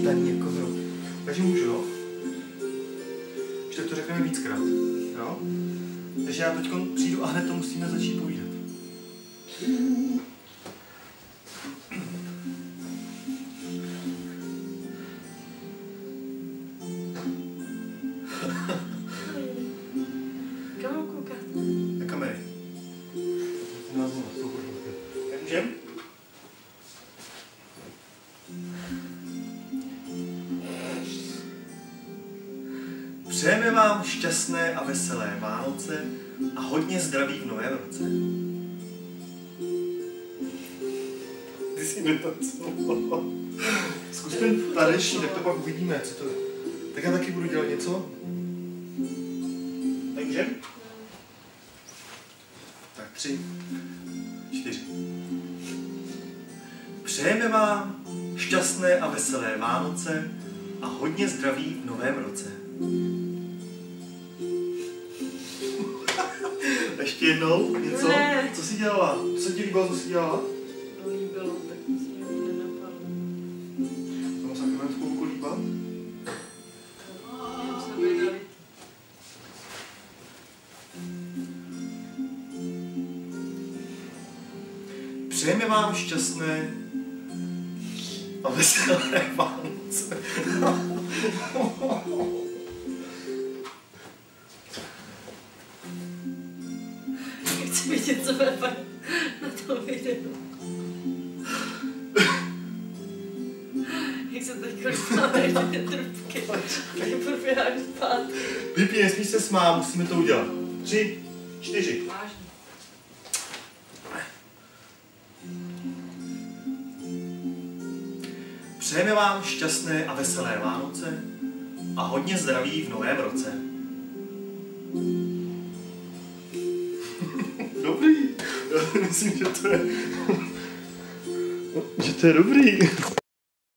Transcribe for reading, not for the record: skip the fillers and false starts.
nachytaný jako hro. Takže můžu, jo? Už tak to řekneme víckrát, jo? Takže já teď přijdu a hned to musíme začít povídat. Kam koukat? Na kamery. Můžem? Přejeme vám šťastné a veselé Vánoce a hodně zdraví v novém roce. Ty jsi netancoval. Zkus ten taneční, tak to pak uvidíme, co to je. Tak já taky budu dělat něco. Tak můžem? Tak 3, 4. Přejeme vám šťastné a veselé Vánoce a hodně zdraví v novém roce. Ještě jednou něco? Ne. Co jsi dělala? Co se ti líbilo, co jsi dělala? To líbilo, tak musím jít nenapadlo. Tomu se takovém chvilku líbá? Já se vydali. Přejeme vám šťastné a veselé Vánoce. Chci vidět, co bude pak na tom videu. Jak se teď lítáme ty trubky. Jak probíháš spát. Vypí, nesmí se smát, musíme to udělat. 3, 4. Vážně. Přejeme vám šťastné a veselé Vánoce a hodně zdraví v novém roce. Dobrý. Já myslím, že to je dobrý.